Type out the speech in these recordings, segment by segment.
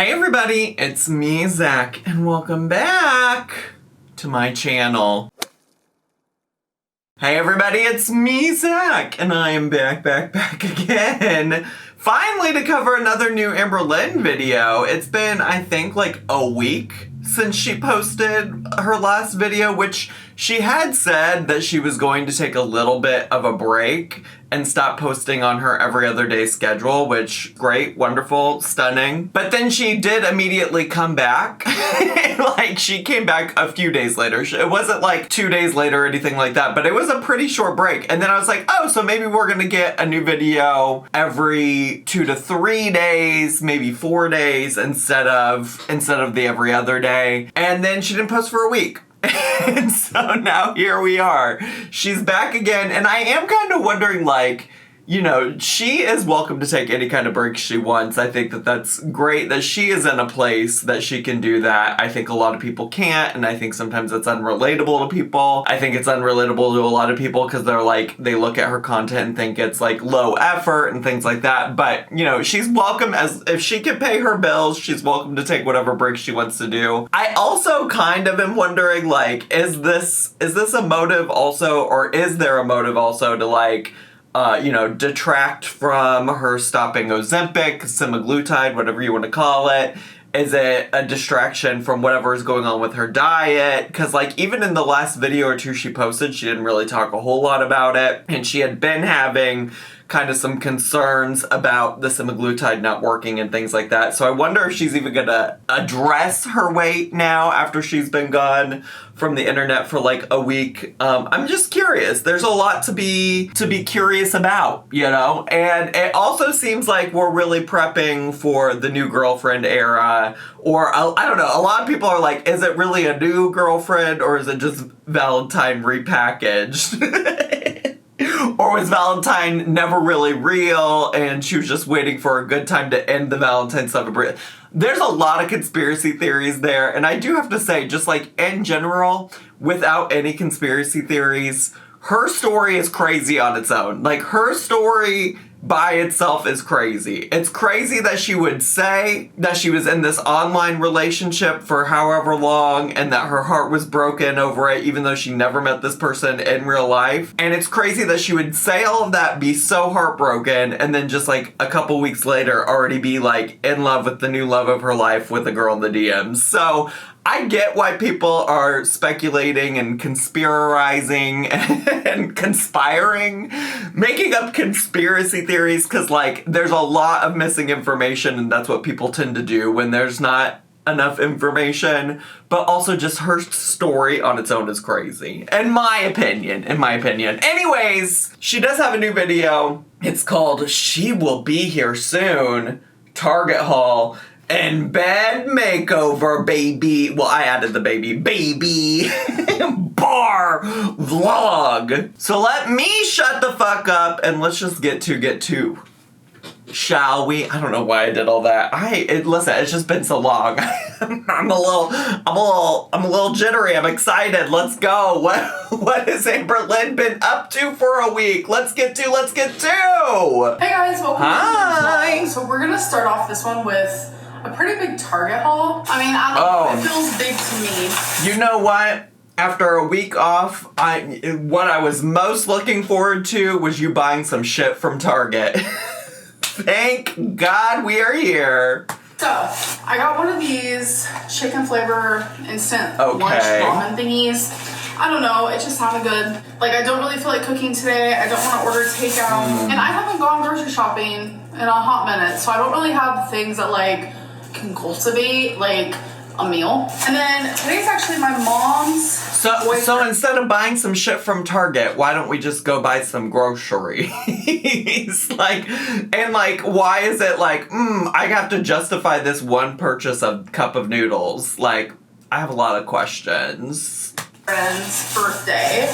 Hey everybody, it's me, Zach, and welcome back to my channel. Hey everybody, it's me, Zach, and I am back again. Finally to cover another new Amberlynn video. It's been, I think, like a week since she posted her last video, which she had said that she was going to take a little bit of a break and stop posting on her every other day schedule, which, great, wonderful, stunning. But then she did immediately come back. Like, she came back a few days later. It wasn't like 2 days later or anything like that, but it was a pretty short break. And then I was like, oh, so maybe we're gonna get a new video every 2 to 3 days, maybe 4 days instead of the every other day. And then she didn't post for a week. And so now here we are. She's back again, and I am kind of wondering, like, you know, she is welcome to take any kind of break she wants. I think that that's great that she is in a place that she can do that. I think a lot of people can't, and I think sometimes it's unrelatable to people. I think it's unrelatable to a lot of people because they're like, they look at her content and think it's like low effort and things like that. But, you know, she's welcome, as if she can pay her bills, she's welcome to take whatever break she wants to do. I also kind of am wondering, like, is this a motive also, or is there a motive also to, like, you know, detract from her stopping Ozempic, semaglutide, whatever you want to call it? Is it a distraction from whatever is going on with her diet? Because, like, even in the last video or two she posted, she didn't really talk a whole lot about it. And she had been having kind of some concerns about the semaglutide not working and things like that. So I wonder if she's even gonna address her weight now after she's been gone from the internet for like a week. I'm just curious. There's a lot to be curious about, you know? And it also seems like we're really prepping for the new girlfriend era, or I don't know, a lot of people are like, is it really a new girlfriend or is it just Valentine repackaged? Or was Valentine never really real and she was just waiting for a good time to end the Valentine celebration? There's a lot of conspiracy theories there, and I do have to say, just like in general, without any conspiracy theories, her story is crazy on its own. Like, her story by itself is crazy. It's crazy that she would say that she was in this online relationship for however long and that her heart was broken over it, even though she never met this person in real life. And it's crazy that she would say all of that, be so heartbroken, and then just like a couple weeks later already be like in love with the new love of her life with a girl in the DMs. So I get why people are speculating and conspirizing and conspiring, making up conspiracy theories, because, like, there's a lot of missing information, and that's what people tend to do when there's not enough information. But also just her story on its own is crazy, in my opinion. Anyways, she does have a new video. It's called She Will Be Here Soon, Target haul. And bed makeover, baby. Well, I added the baby bar vlog. So let me shut the fuck up and let's just get to. Shall we? I don't know why I did all that. Listen, it's just been so long. I'm a little jittery. I'm excited. Let's go. What has Amberlynn been up to for a week? Let's get to. Hey guys, welcome Hi. to the vlog. So we're gonna start off this one with a pretty big Target haul. I mean, I don't know, it feels big to me. You know what? After a week off, what I was most looking forward to was you buying some shit from Target. Thank God we are here. So, I got one of these chicken flavor instant lunch ramen thingies. I don't know, it just sounded good. Like, I don't really feel like cooking today. I don't want to order takeout. And I haven't gone grocery shopping in a hot minute, so I don't really have things that, like, can cultivate, like, a meal. And then today's actually my mom's So instead of buying some shit from Target, why don't we just go buy some groceries? Like, why is it like, I have to justify this one purchase of cup of noodles? Like, I have a lot of questions. Friend's birthday,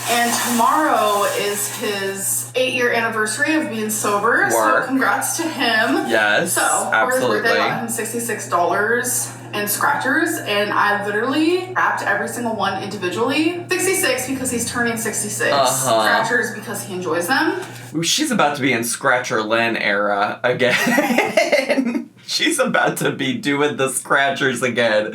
and tomorrow is his 8-year anniversary of being sober. So congrats to him. Yes, so absolutely. For his birthday, I got him $66 in scratchers, and I literally wrapped every single one individually. 66 because he's turning 66. Scratchers because he enjoys them. Ooh, she's about to be in Scratcher Lynn era again. She's about to be doing the scratchers again.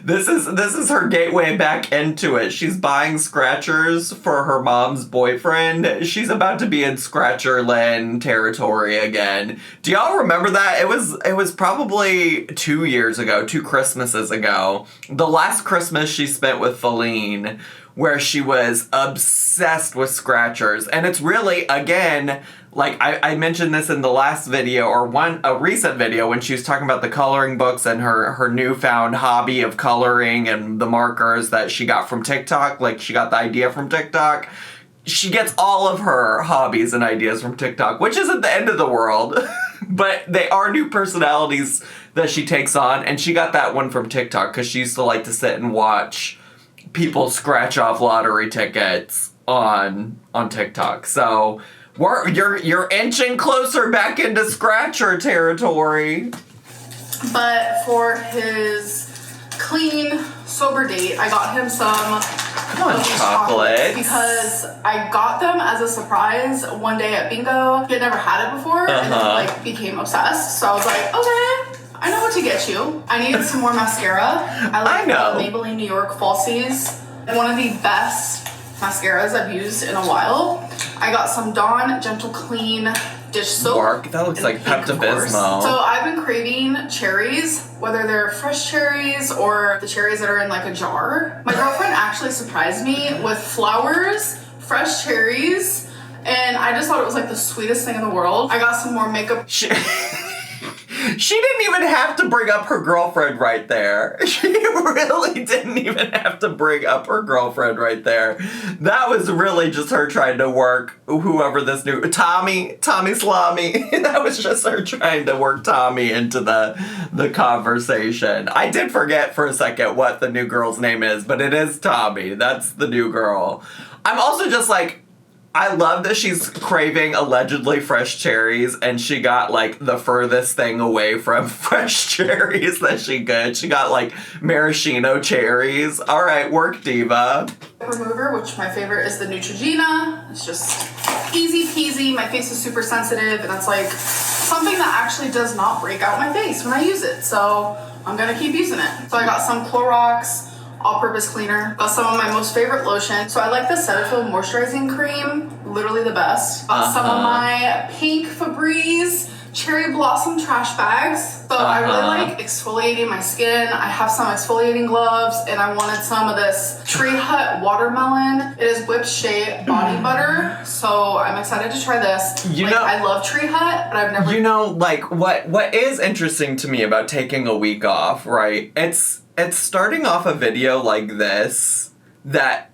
This is her gateway back into it. She's buying scratchers for her mom's boyfriend. She's about to be in Scratcherland territory again. Do y'all remember that? It was probably 2 years ago, 2 Christmases ago. The last Christmas she spent with Feline, where she was obsessed with scratchers. And it's really, again, like I mentioned this in the last video, or a recent video, when she was talking about the coloring books and her newfound hobby of coloring and the markers that she got from TikTok. Like, she got the idea from TikTok. She gets all of her hobbies and ideas from TikTok, which isn't the end of the world. But they are new personalities that she takes on. And she got that one from TikTok because she used to like to sit and watch people scratch off lottery tickets on TikTok. So you're inching closer back into scratcher territory. But for his clean, sober date, I got him some chocolates because I got them as a surprise one day at bingo. He had never had it before, and then like became obsessed. So I was like, okay, I know what to get you. I needed some more mascara. I like Maybelline New York Falsies. One of the best mascaras I've used in a while. I got some Dawn Gentle Clean dish soap. That looks like Pepto-Bismol. So I've been craving cherries, whether they're fresh cherries or the cherries that are in like a jar. My girlfriend actually surprised me with flowers, fresh cherries, and I just thought it was like the sweetest thing in the world. I got some more makeup. She didn't even have to bring up her girlfriend right there. She really didn't even have to bring up her girlfriend right there. That was really just her trying to work whoever this new... Tommy Salami. That was just her trying to work Tommy into the conversation. I did forget for a second what the new girl's name is, but it is Tommy. That's the new girl. I'm also just like... I love that she's craving allegedly fresh cherries, and she got, like, the furthest thing away from fresh cherries that she could. She got, like, maraschino cherries. All right, work, diva. Remover, which my favorite is the Neutrogena. It's just easy peasy. My face is super sensitive, and it's, like, something that actually does not break out my face when I use it. So I'm going to keep using it. So I got some Clorox all-purpose cleaner. Got some of my most favorite lotion. So I like the Cetaphil moisturizing cream. Literally the best. Got some of my pink Febreze cherry blossom trash bags. So I really like exfoliating my skin. I have some exfoliating gloves, and I wanted some of this Tree Hut watermelon. It is whipped shea body butter. So I'm excited to try this. I love Tree Hut, but I've never... what is interesting to me about taking a week off, right? It's starting off a video like this that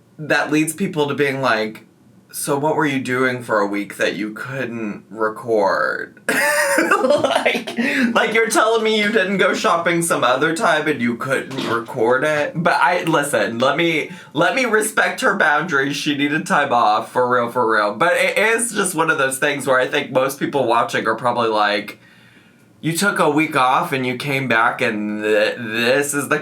leads people to being like, so what were you doing for a week that you couldn't record? like you're telling me you didn't go shopping some other time and you couldn't record it? But listen, let me respect her boundaries. She needed time off, for real. But it is just one of those things where I think most people watching are probably like, you took a week off and you came back and this is the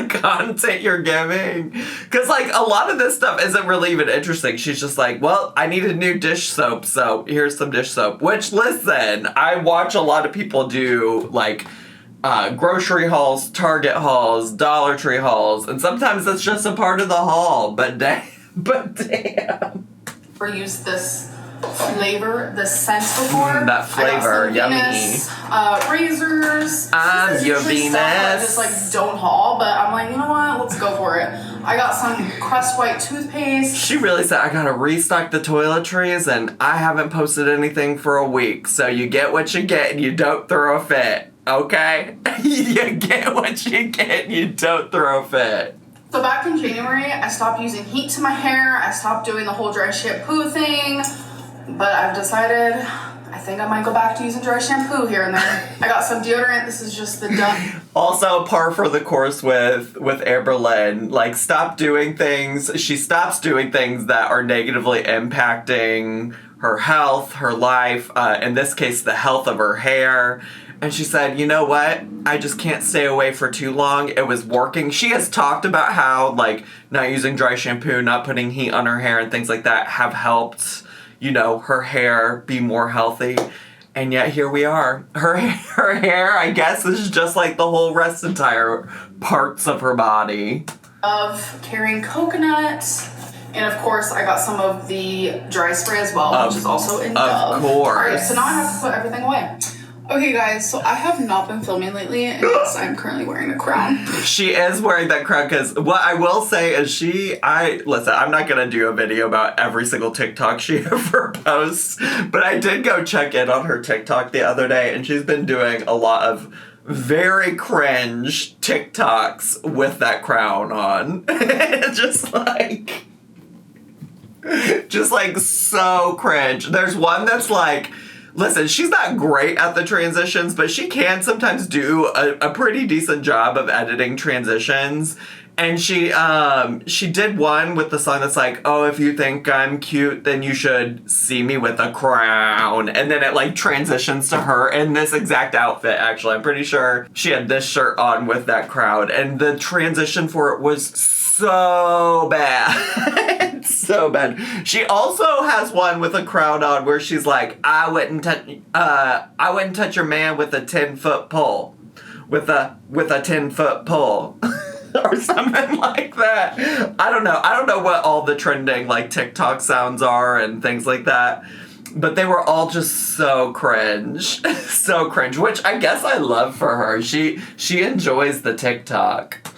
content you're giving? Because, like, a lot of this stuff isn't really even interesting. She's just like, well, I need a new dish soap, so here's some dish soap. Which, listen, I watch a lot of people do, like, grocery hauls, Target hauls, Dollar Tree hauls, and sometimes that's just a part of the haul, but damn. Or use this flavor, the scent before. That flavor, yummy. Razors. I'm your Venus. I just like don't haul, but I'm like, you know what? Let's go for it. I got some Crest White toothpaste. She really said, I gotta restock the toiletries, and I haven't posted anything for a week. So you get what you get, and you don't throw a fit. Okay? You get what you get, and you don't throw a fit. So back in January, I stopped using heat to my hair. I stopped doing the whole dry shampoo thing. But I've decided I think I might go back to using dry shampoo here and there. I got some deodorant. This is just the done. Also, par for the course with Amberlynn. Like, stop doing things. She stops doing things that are negatively impacting her health, her life, in this case, the health of her hair. And she said, you know what? I just can't stay away for too long. It was working. She has talked about how, like, not using dry shampoo, not putting heat on her hair and things like that have helped, you know, her hair be more healthy. And yet here we are. Her hair, I guess, is just like the whole entire parts of her body. Of carrying coconuts. And of course, I got some of the dry spray as well, which is also in Dove. Of course. Alright, so now I have to put everything away. Okay, guys, so I have not been filming lately, and yes, I'm currently wearing a crown. She is wearing that crown, because what I will say is listen, I'm not going to do a video about every single TikTok she ever posts, but I did go check in on her TikTok the other day, and she's been doing a lot of very cringe TikToks with that crown on. Just like so cringe. There's one that's like, listen, she's not great at the transitions, but she can sometimes do a pretty decent job of editing transitions. And she did one with the song that's like, oh, if you think I'm cute, then you should see me with a crown. And then it like transitions to her in this exact outfit, actually. I'm pretty sure she had this shirt on with that crown. And the transition for it was so bad. So bad. She also has one with a crown on where she's like, I wouldn't touch your man with a 10-foot pole. With a 10-foot pole. Or something like that. I don't know what all the trending like TikTok sounds are and things like that. But they were all just so cringe. So cringe, which I guess I love for her. She enjoys the TikTok.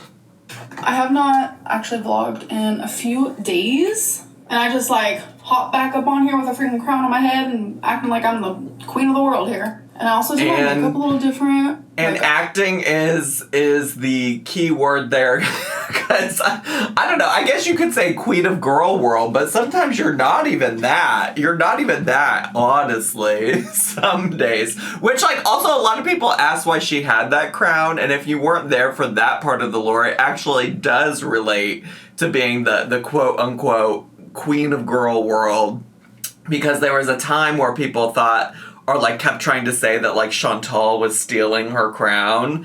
I have not actually vlogged in a few days. And I just like hop back up on here with a freaking crown on my head and acting like I'm the queen of the world here. And I also do my makeup a little different. And like, acting is the key word there. Because, I don't know, I guess you could say queen of girl world, but sometimes you're not even that. You're not even that, honestly, some days. Which, like, also a lot of people ask why she had that crown, and if you weren't there for that part of the lore, it actually does relate to being the quote-unquote queen of girl world. Because there was a time where people thought, or like kept trying to say that like Chantal was stealing her crown,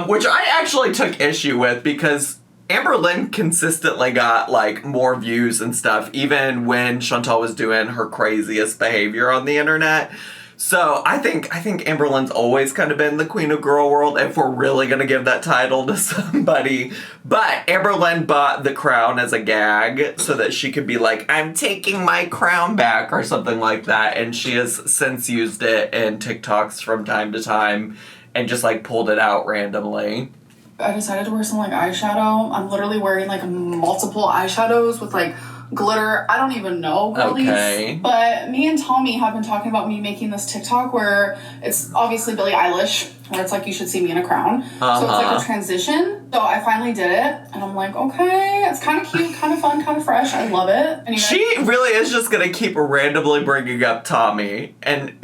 which I actually took issue with because Amberlynn consistently got like more views and stuff, even when Chantal was doing her craziest behavior on the internet. So I think Amberlynn's always kind of been the queen of girl world if we're really gonna give that title to somebody. But Amberlynn bought the crown as a gag so that she could be like, I'm taking my crown back or something like that. And she has since used it in TikToks from time to time and just like pulled it out randomly. I decided to wear some like eyeshadow. I'm literally wearing like multiple eyeshadows with like glitter. I don't even know really. Okay. But me and Tommy have been talking about me making this TikTok where it's obviously Billie Eilish, where it's like you should see me in a crown. So it's like a transition. So I finally did it, and I'm like, okay, it's kind of cute, kind of fun, kind of fresh. I love it. Anyway. She really is just gonna keep randomly bringing up Tommy, and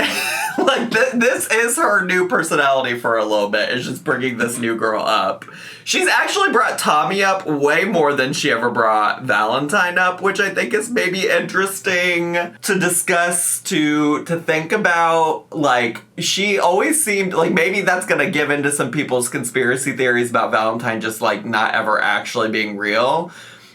like this is her new personality for a little bit. Is just bringing this new girl up. She's actually brought Tommy up way more than she ever brought Valentine up, which I think is maybe interesting to discuss, to think about. Like, she always seemed like maybe that's gonna give into some people's conspiracy theories about Valentine just like not ever actually being real.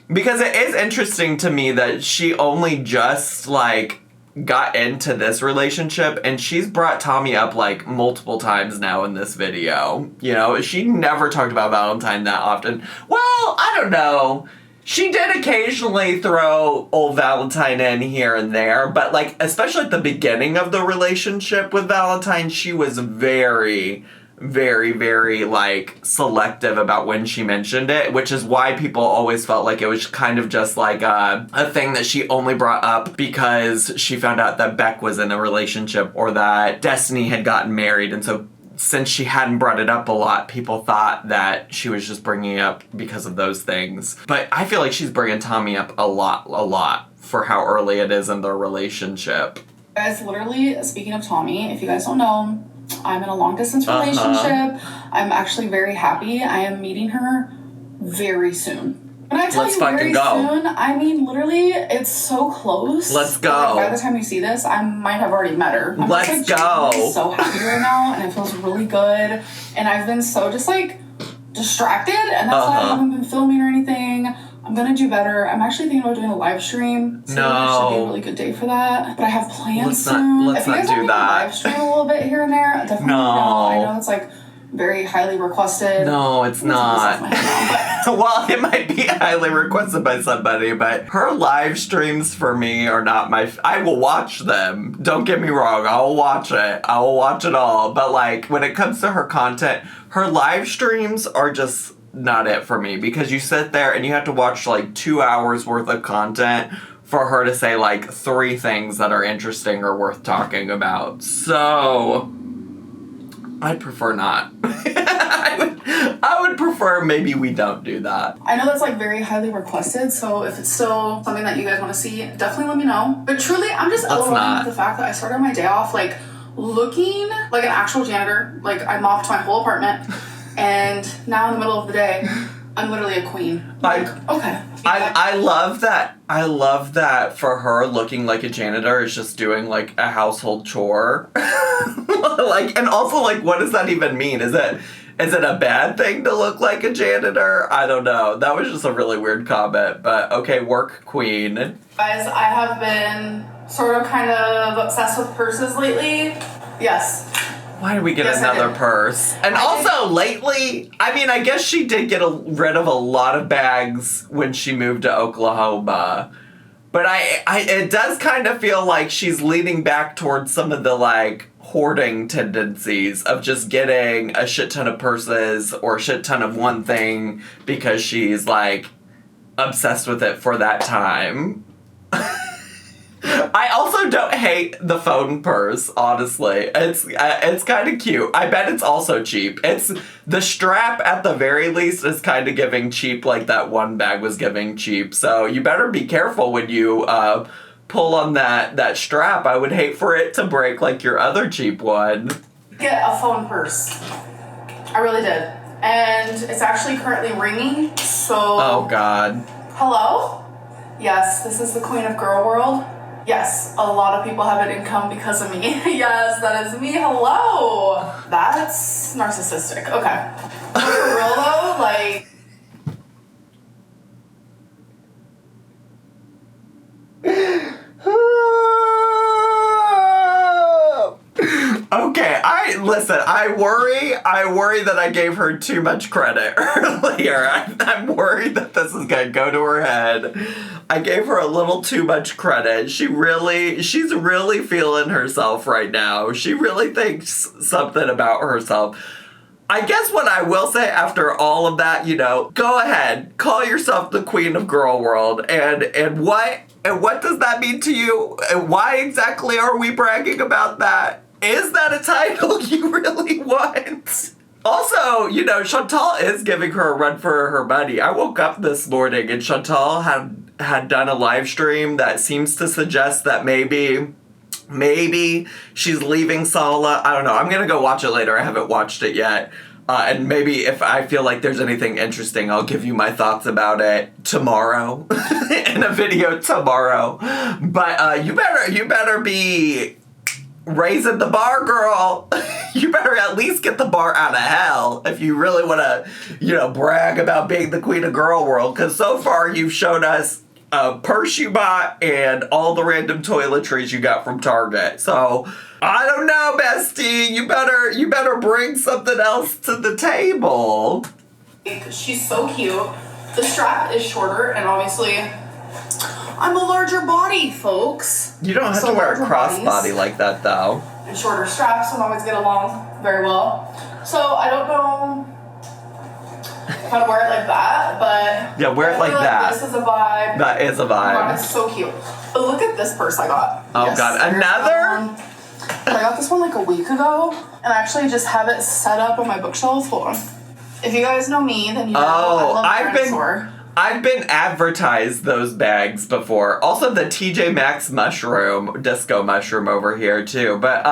Because it is interesting to me that she only just like got into this relationship, and she's brought Tommy up like multiple times now in this video. You know, she never talked about Valentine that often. Well, I don't know. She did occasionally throw old Valentine in here and there, but like, especially at the beginning of the relationship with Valentine, she was very, very, like, selective about when she mentioned it, which is why people always felt like it was kind of just like a thing that she only brought up because she found out that Beck was in a relationship or that Destiny had gotten married, and so since she hadn't brought it up a lot, people thought that she was just bringing it up because of those things. But I feel like she's bringing Tommy up a lot for how early it is in their relationship. Guys, literally, speaking of Tommy, if you guys don't know, I'm in a long-distance relationship. I'm actually very happy. I am meeting her very soon. When I tell you very soon, I mean literally, it's so close. Let's go. Like, by the time you see this, I might have already met her. Let's go. I'm so happy right now, and it feels really good. And I've been so just like distracted, and that's why I haven't been filming or anything. I'm gonna do better. I'm actually thinking about doing a live stream. So it should be a really good day for that. But I have plans soon. Let's not do that. Live stream a little bit here and there. Definitely no. I know it's like very highly requested. No, it's not. Well, it might be highly requested by somebody, but her live streams for me are not I will watch them. Don't get me wrong. I will watch it. I will watch it all. But like when it comes to her content, her live streams are just not it for me, because you sit there and you have to watch like 2 hours worth of content for her to say like 3 things that are interesting or worth talking about. So I'd prefer not. I would prefer maybe we don't do that. I know that's like very highly requested, so if it's still something that you guys want to see, definitely let me know. But truly, I'm just overwhelmed with the fact that I started my day off like looking like an actual janitor. Like I mopped my whole apartment, and now in the middle of the day, I'm literally a queen. Like, okay. I love that. I love that for her, looking like a janitor is just doing like a household chore. Like, and also like, what does that even mean? Is it a bad thing to look like a janitor? I don't know. That was just a really weird comment, but okay, work queen. Guys, I have been sort of kind of obsessed with purses lately. Yes. Why did we get another purse? And also, lately, I mean, I guess she did get rid of a lot of bags when she moved to Oklahoma. But it does kind of feel like she's leaning back towards some of the, like, hoarding tendencies of just getting a shit ton of purses or a shit ton of one thing because she's, like, obsessed with it for that time. I also don't hate the phone purse, honestly. It's kind of cute. I bet it's also cheap. It's the strap at the very least is kind of giving cheap, like that one bag was giving cheap. So you better be careful when you pull on that strap. I would hate for it to break like your other cheap one. Get a phone purse. I really did. And it's actually currently ringing, so... Oh, God. Hello? Yes, this is the Queen of Girl World. Yes, a lot of people have an income because of me. Yes, that is me. Hello. That's narcissistic. Okay. For real though, like... Okay, I worry that I gave her too much credit earlier. I'm worried that this is gonna go to her head. I gave her a little too much credit. She's really feeling herself right now. She really thinks something about herself. I guess what I will say after all of that, go ahead, call yourself the Queen of Girl World, and what does that mean to you? And why exactly are we bragging about that? Is that a title you really want? Also, Chantal is giving her a run for her money. I woke up this morning and Chantal had done a live stream that seems to suggest that maybe she's leaving Sala. I don't know. I'm going to go watch it later. I haven't watched it yet. And maybe if I feel like there's anything interesting, I'll give you my thoughts about it tomorrow in a video tomorrow. But you better be raising the bar, girl. You better at least get the bar out of hell if you really want to, brag about being the Queen of Girl World. Because so far you've shown us a purse you bought and all the random toiletries you got from Target. So I don't know, bestie. You better bring something else to the table. She's so cute. The strap is shorter, and obviously I'm a larger body, folks. You don't have to wear a crossbody like that, though. And shorter straps don't always get along very well. So I don't know if I'd wear it like that, but... Yeah, wear it like that. This is a vibe. That is a vibe. Oh, it's so cute. But look at this purse I got. Oh, yes, God. Another? I got this one like a week ago, and I actually just have it set up on my bookshelf. Hold on. If you guys know me, then you know I love dinosaur. I've been advertised those bags before. Also the TJ Maxx mushroom, disco mushroom over here too. But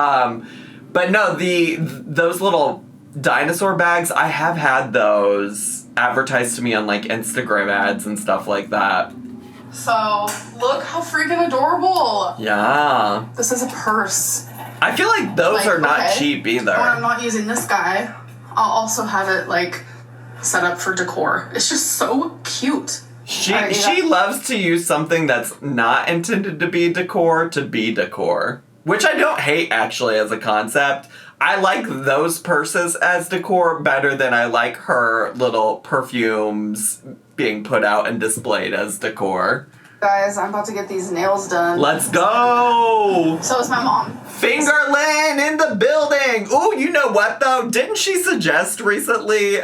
no, those little dinosaur bags, I have had those advertised to me on like Instagram ads and stuff like that. So, look how freaking adorable. Yeah. This is a purse. I feel like those are not cheap either. When I'm not using this guy, I'll also have it like set up for decor. It's just so cute. She loves to use something that's not intended to be decor, which I don't hate, actually, as a concept. I like those purses as decor better than I like her little perfumes being put out and displayed as decor. Guys, I'm about to get these nails done. Let's go! So is my mom. Fingerlynn in the building! Ooh, you know what, though? Didn't she suggest recently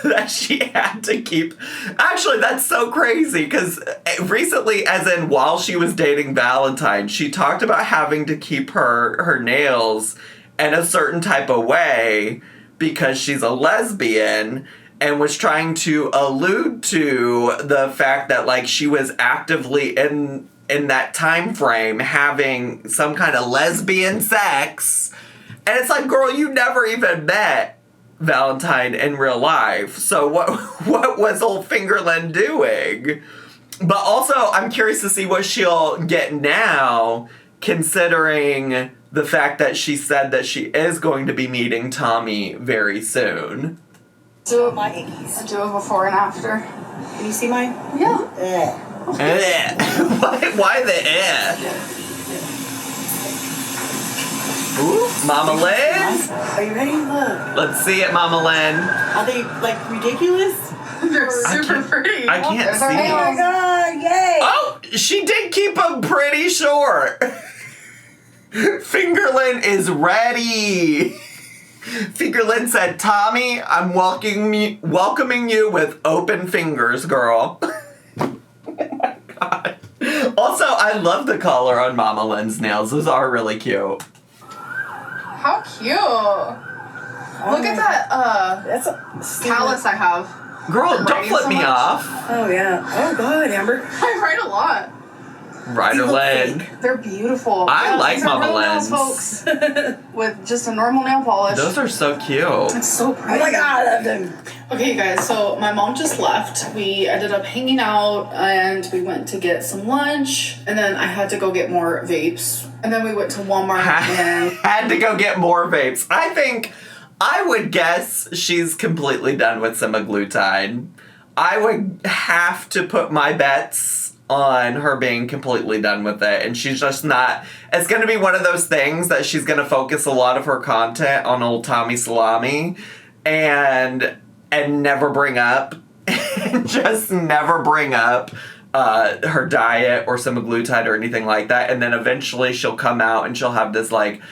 that she had to keep... Actually, that's so crazy, because recently, as in while she was dating Valentine, she talked about having to keep her nails in a certain type of way because she's a lesbian, and was trying to allude to the fact that, like, she was actively in that time frame having some kind of lesbian sex. And it's like, girl, you never even met Valentine in real life. So what was old Fingerlynn doing? But also, I'm curious to see what she'll get now, considering the fact that she said that she is going to be meeting Tommy very soon. Do it before and after. Can you see mine? Yeah. Why the Ooh, Mama Lynn? Are you ready? Look. Let's see it, Mama Lynn. Are they, like, ridiculous? They're super pretty. I can't see. Oh my god, yay! Oh, she did keep them pretty short. Fingerlynn is ready. Fingerlynn said, Tommy, I'm welcoming you with open fingers, girl. Oh my god. Also, I love the color on Mama Lynn's nails. Those are really cute. How cute. Look at that That's a callus I have. Girl, don't flip me off. Oh yeah. Oh god, Amber. I write a lot. Ryder Lynn. They're beautiful. I like these are Mama real Lynn's. nails, folks. With just a normal nail polish. Those are so cute. It's so pretty. Oh my god, I love them. Okay, guys, so my mom just left. We ended up hanging out and we went to get some lunch. And then I had to go get more vapes. And then we went to Walmart and... Had to go get more vapes. I would guess she's completely done with semaglutide. I would have to put my bets on her being completely done with it, and she's just not. It's going to be one of those things that she's going to focus a lot of her content on old Tommy Salami and never bring up just never bring up her diet or semaglutide or anything like that, and then eventually she'll come out and she'll have this like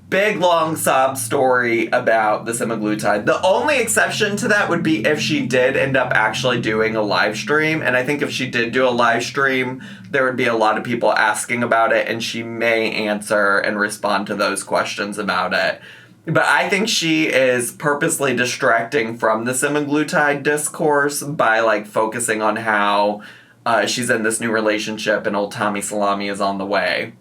big long sob story about the semaglutide. The only exception to that would be if she did end up actually doing a live stream, and I think if she did do a live stream, there would be a lot of people asking about it, and she may answer and respond to those questions about it. But I think she is purposely distracting from the semaglutide discourse by like focusing on how she's in this new relationship and old Tommy Salami is on the way.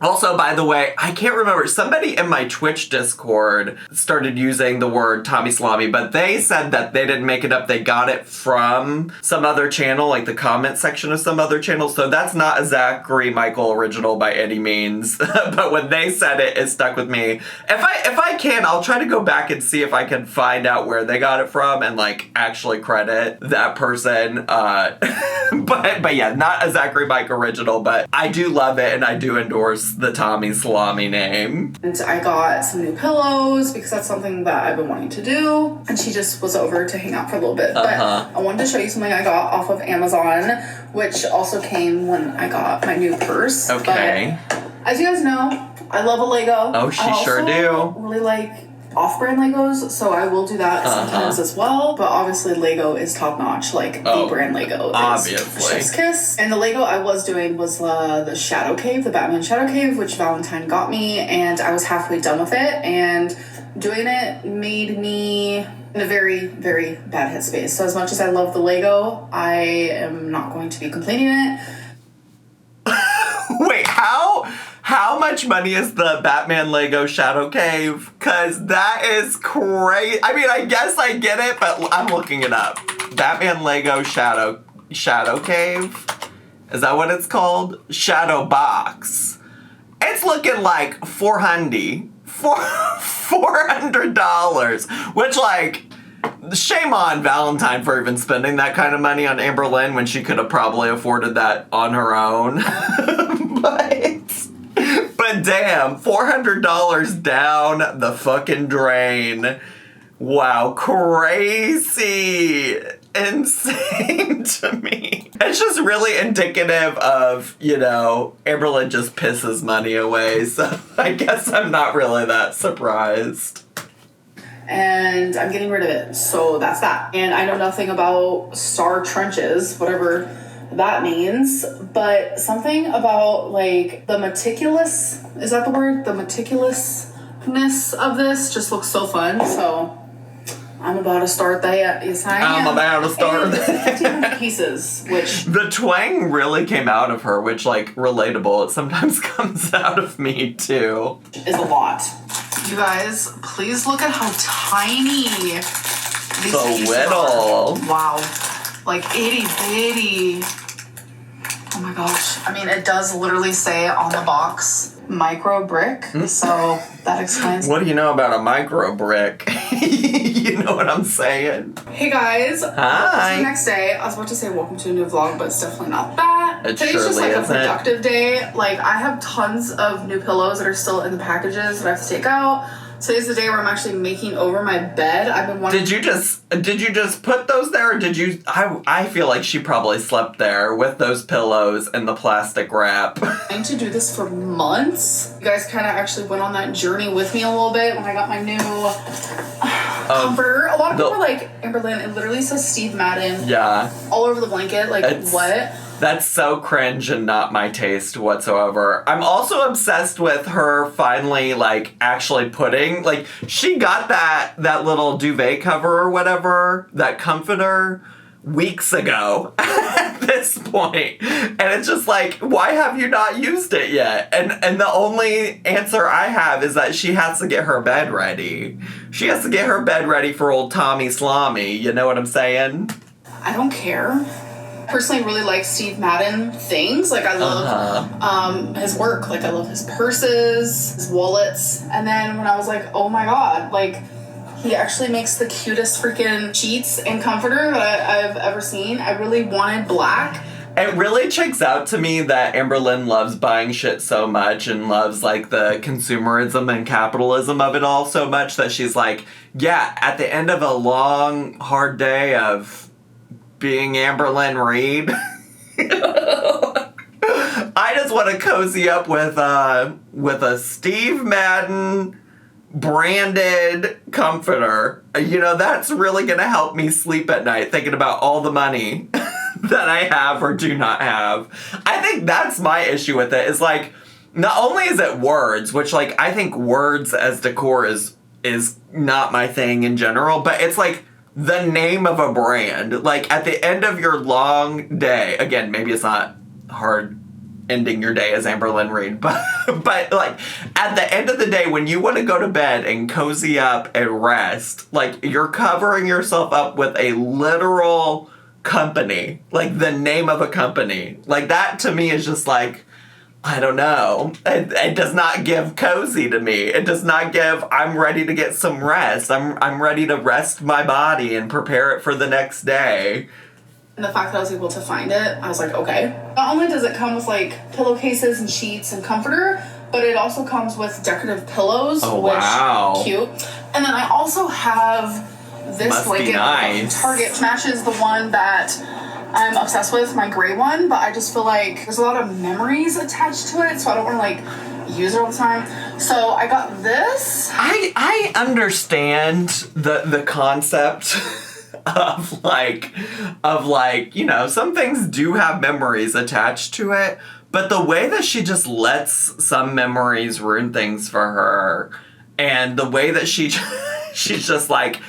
Also, by the way, I can't remember, somebody in my Twitch Discord started using the word Tommy Salami, but they said that they didn't make it up. They got it from some other channel, like the comment section of some other channel. So that's not a Zachary Michael original by any means. But when they said it, it stuck with me. If I can, I'll try to go back and see if I can find out where they got it from and like actually credit that person. But yeah, not a Zachary Mike original, but I do love it and I do endorse the Tommy Salami name. And I got some new pillows because that's something that I've been wanting to do. And she just was over to hang out for a little bit. But I wanted to show you something I got off of Amazon, which also came when I got my new purse. Okay. But as you guys know, I love a Lego. Oh, she sure do. I really like off-brand Legos, so I will do that sometimes as well. But obviously Lego is top-notch, like the brand Lego. Obviously. Chef's Kiss. And the Lego I was doing was the Shadow Cave, the Batman Shadow Cave, which Valentine got me, and I was halfway done with it, and doing it made me in a very, very bad headspace. So as much as I love the Lego, I am not going to be completing it. Wait, how much money is the Batman Lego Shadow Cave? Cause that is crazy. I mean, I guess I get it, but I'm looking it up. Batman Lego Shadow Cave? Is that what it's called? Shadow Box. It's looking like $400, which like shame on Valentine for even spending that kind of money on Amberlynn when she could have probably afforded that on her own. But damn, $400 down the fucking drain. Wow, crazy. Insane to me. It's just really indicative of, Amberlynn just pisses money away, so I guess I'm not really that surprised. And I'm getting rid of it, so that's that. And I know nothing about star trenches, whatever that means, but something about, like, the meticulous, is that the word? The meticulousness of this just looks so fun, so I'm about to start that. Yes, I am. I'm about to start that. 1,500 pieces, which... The twang really came out of her, which, like, relatable. It sometimes comes out of me, too. Is a lot. You guys, please look at how tiny these pieces are. Wow. Like, itty bitty. Oh my gosh. I mean, it does literally say on the box, micro brick, so that explains. What do you know about a micro brick? You know what I'm saying? Hey guys. Hi. It's the next day. I was about to say welcome to a new vlog, but it's definitely not that. Today's surely just like a isn't. productive day. Like, I have tons of new pillows that are still in the packages that I have to take out. Today's the day where I'm actually making over my bed. I've been wanting. Did you just put those there, or did you? I feel like she probably slept there with those pillows and the plastic wrap. Trying to do this for months. You guys kind of actually went on that journey with me a little bit when I got my new comforter. A lot of people are like, Amberlynn, it literally says Steve Madden. Yeah. All over the blanket. Like, what? That's so cringe and not my taste whatsoever. I'm also obsessed with her finally, like, actually putting, like, she got that little duvet cover or whatever, that comforter, weeks ago at this point. And it's just like, why have you not used it yet? And the only answer I have is that she has to get her bed ready. She has to get her bed ready for old Tommy Salami. You know what I'm saying? I don't care. Personally really like Steve Madden things. Like, I love his work. Like, I love his purses, his wallets. And then when I was like, oh my god, like, he actually makes the cutest freaking sheets and comforter that I've ever seen. I really wanted black. It really checks out to me that Amberlynn loves buying shit so much and loves, like, the consumerism and capitalism of it all so much that she's like, yeah, at the end of a long, hard day of being Amberlynn Reed, I just want to cozy up with a Steve Madden branded comforter. That's really gonna help me sleep at night, thinking about all the money that I have or do not have. I think that's my issue with it, is like, not only is it words, which, like, I think words as decor is not my thing in general, but it's like the name of a brand. Like, at the end of your long day, again, maybe it's not hard ending your day as Amberlynn Reed, but like, at the end of the day, when you want to go to bed and cozy up and rest, like, you're covering yourself up with a literal company, like the name of a company. Like, that to me is just like, I don't know. It does not give cozy to me. It does not give, I'm ready to get some rest. I'm ready to rest my body and prepare it for the next day. And the fact that I was able to find it, I was like, okay. Not only does it come with, like, pillowcases and sheets and comforter, but it also comes with decorative pillows. Oh, wow. Cute. And then I also have this blanket from Target. Matches the one that I'm obsessed with, my gray one, but I just feel like there's a lot of memories attached to it, so I don't want to, like, use it all the time. So I got this. I understand the concept of like, some things do have memories attached to it, but the way that she just lets some memories ruin things for her, and the way that she's just like,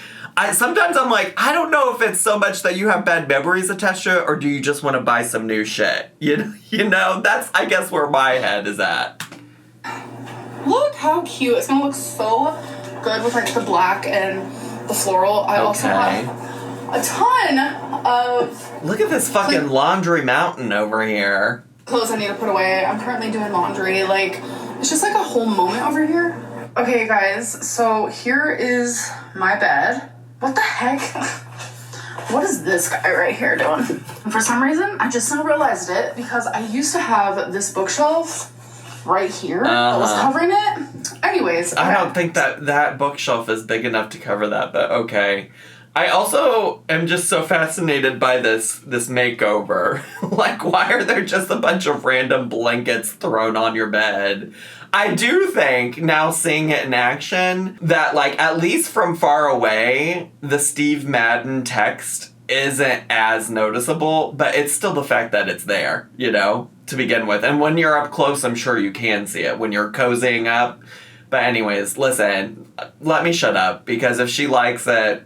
sometimes I'm like, I don't know if it's so much that you have bad memories attached to it, or do you just want to buy some new shit? You know, that's, I guess, where my head is at. Look how cute. It's gonna look so good with, like, the black and the floral. I also have a ton of... Look at this fucking laundry mountain over here. Clothes I need to put away. I'm currently doing laundry. Like, it's just like a whole moment over here. Okay, guys, so here is my bed. What the heck? What is this guy right here doing? And for some reason, I just now realized it because I used to have this bookshelf right here that was covering it. Anyways. Okay. I don't think that bookshelf is big enough to cover that, but okay. I also am just so fascinated by this makeover. Like, why are there just a bunch of random blankets thrown on your bed? I do think, now seeing it in action, that, like, at least from far away, the Steve Madden text isn't as noticeable, but it's still the fact that it's there, you know, to begin with. And when you're up close, I'm sure you can see it when you're cozying up. But anyways, listen, let me shut up, because if she likes it,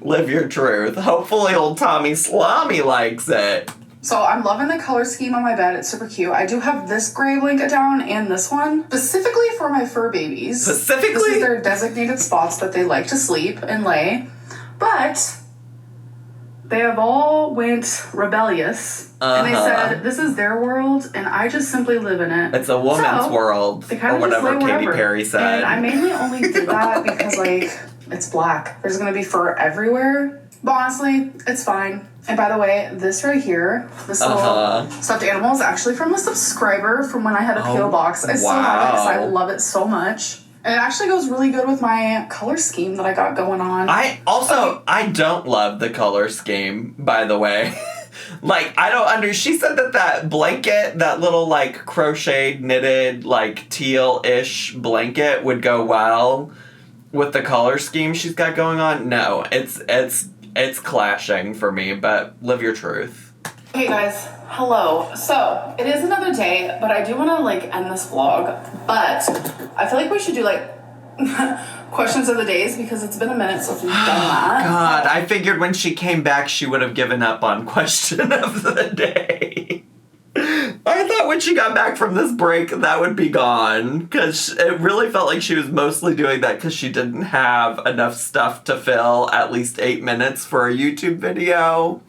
live your truth. Hopefully old Tommy Salami likes it. So I'm loving the color scheme on my bed. It's super cute. I do have this gray blanket down and this one, specifically for my fur babies. Specifically? This is their designated spots that they like to sleep and lay. But they have all went rebellious. And they said, this is their world, and I just simply live in it. It's a woman's world, or whatever Katy Perry said. And I mainly only did that because, like, it's black. There's going to be fur everywhere. But honestly, it's fine. And by the way, this right here, this little stuffed animal is actually from a subscriber from when I had a P.O. box. I still have it because I love it so much. And it actually goes really good with my color scheme that I got going on. I don't love the color scheme, by the way. Like, she said that blanket, that little, like, crocheted, knitted, like, teal-ish blanket would go well with the color scheme she's got going on. No, it's clashing for me, but live your truth. Hey guys, hello. So, it is another day, but I do want to, like, end this vlog, but I feel like we should do, like, questions of the days, because it's been a minute since we've done that. God, I figured when she came back, she would have given up on question of the day. I thought when she got back from this break, that would be gone, because it really felt like she was mostly doing that because she didn't have enough stuff to fill at least 8 minutes for a YouTube video.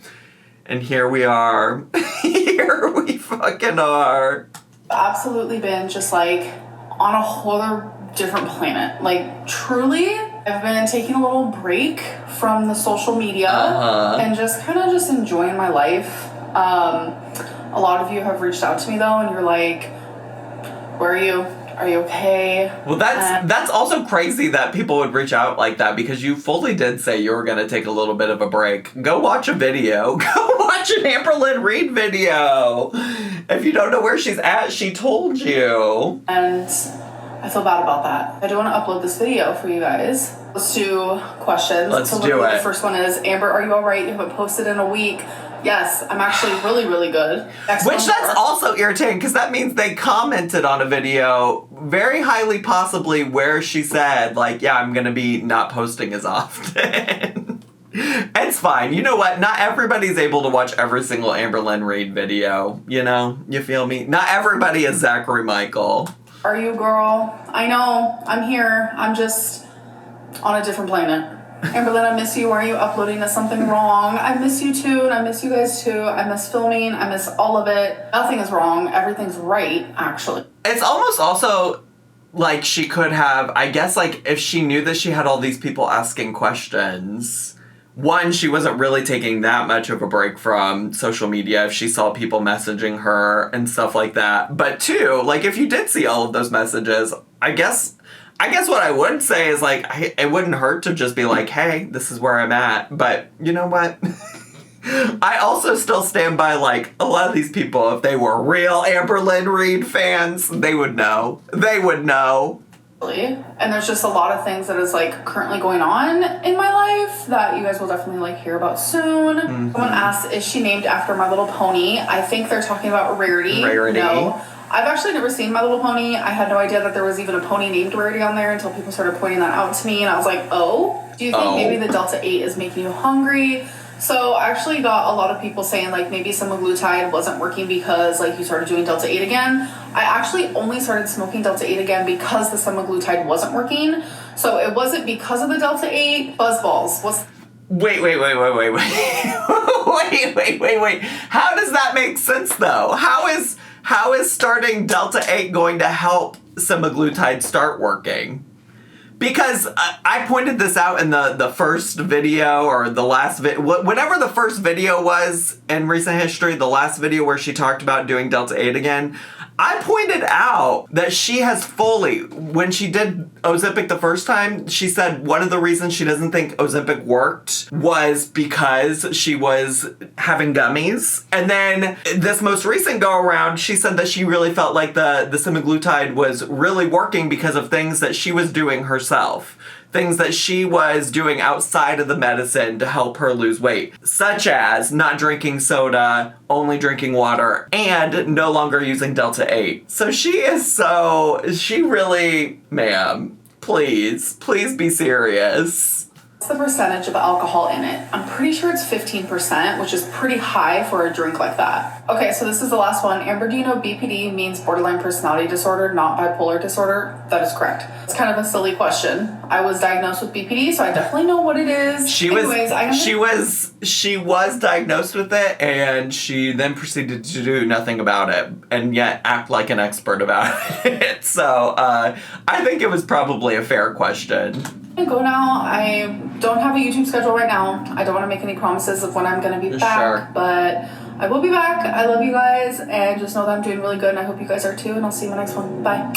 And here we are. Here we fucking are. Absolutely been just, like, on a whole other different planet. Like, truly, I've been taking a little break from the social media and just kind of just enjoying my life. A lot of you have reached out to me, though, and you're like, where are you? Are you okay? Well, that's also crazy that people would reach out like that, because you fully did say you were going to take a little bit of a break. Go watch a video. Go watch an Amberlynn Reid video. If you don't know where she's at, she told you. And I feel bad about that. I do want to upload this video for you guys. Let's do questions. Let's do it. The first one is, Amber, are you all right? You haven't posted in a week. Yes, I'm actually really, really good. Which that's also irritating, because that means they commented on a video very highly possibly where she said, like, yeah, I'm going to be not posting as often. It's fine. You know what? Not everybody's able to watch every single Amberlynn Reid video. You know? You feel me? Not everybody is Zachary Michael. Are you, girl? I know. I'm here. I'm just on a different planet. Amberlynn, I miss you. Why are you uploading to something wrong? I miss you too, and I miss you guys too. I miss filming. I miss all of it. Nothing is wrong. Everything's right, actually. It's almost also like she could have, I guess, like, if she knew that she had all these people asking questions. One, she wasn't really taking that much of a break from social media if she saw people messaging her and stuff like that. But two, like, if you did see all of those messages, I guess what I would say is, like, it wouldn't hurt to just be like, hey, this is where I'm at. But you know what? I also still stand by, like, a lot of these people, if they were real Amberlynn Reid fans, they would know. They would know. And there's just a lot of things that is, like, currently going on in my life that you guys will definitely, like, hear about soon. Mm-hmm. Someone asked, is she named after My Little Pony? I think they're talking about Rarity. Rarity. No. I've actually never seen My Little Pony. I had no idea that there was even a pony named Rarity on there until people started pointing that out to me, and I was like, oh? Do you think maybe the Delta 8 is making you hungry? So I actually got a lot of people saying, like, maybe semaglutide wasn't working because, like, you started doing Delta 8 again. I actually only started smoking Delta 8 again because the semaglutide wasn't working. So it wasn't because of the Delta 8. Buzzballs. Wait. Wait. How does that make sense, though? How is starting Delta 8 going to help semaglutide start working? Because I pointed this out in the first video or the last whatever the first video was in recent history, the last video where she talked about doing Delta 8 again. I pointed out that she has when she did Ozempic the first time, she said one of the reasons she doesn't think Ozempic worked was because she was having gummies. And then this most recent go around, she said that she really felt like the semaglutide was really working because of things that she was doing herself. Things that she was doing outside of the medicine to help her lose weight, such as not drinking soda, only drinking water, and no longer using Delta 8. So she really, ma'am, please be serious. What's the percentage of alcohol in it? I'm pretty sure it's 15%, which is pretty high for a drink like that. Okay, so this is the last one. Amber, do you know BPD means borderline personality disorder, not bipolar disorder? That is correct. It's kind of a silly question. I was diagnosed with BPD, so I definitely know what it is. She was diagnosed with it, and she then proceeded to do nothing about it, and yet act like an expert about it. So I think it was probably a fair question. I go now. I don't have a YouTube schedule right now. I don't want to make any promises of when I'm going to be back, but I will be back. I love you guys, and just know that I'm doing really good, and I hope you guys are too, and I'll see you in the next one. Bye.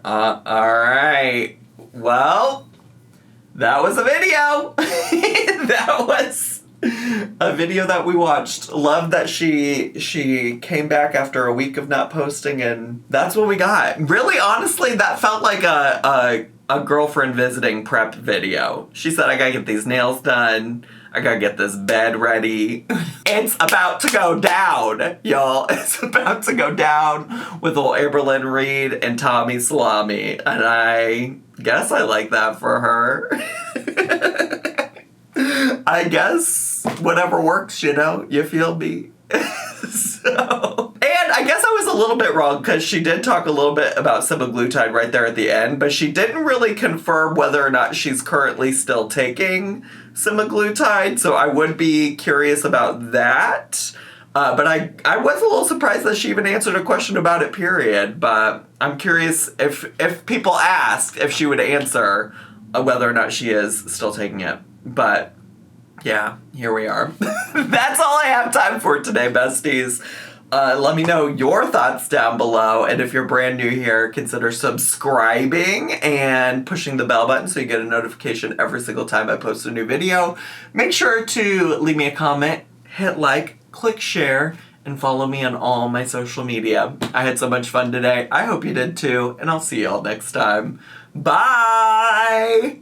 All right. Well, that was a video. That was a video that we watched. Love that she came back after a week of not posting, and that's what we got. Really, honestly, that felt like a girlfriend visiting prep video. She said, I gotta get these nails done. I gotta get this bed ready. It's about to go down, y'all. It's about to go down with old Amberlynn Reed and Tommy Salami. And I guess I like that for her. I guess whatever works, you feel me? And I guess I was a little bit wrong because she did talk a little bit about semaglutide right there at the end, but she didn't really confirm whether or not she's currently still taking semaglutide, so I would be curious about that. But I was a little surprised that she even answered a question about it, period. But I'm curious if people asked if she would answer whether or not she is still taking it. But yeah, here we are. That's all I have time for today, besties. Let me know your thoughts down below, and if you're brand new here, consider subscribing and pushing the bell button so you get a notification every single time I post a new video. Make sure to leave me a comment, hit like, click share, and follow me on all my social media. I had so much fun today. I hope you did too, and I'll see y'all next time. Bye!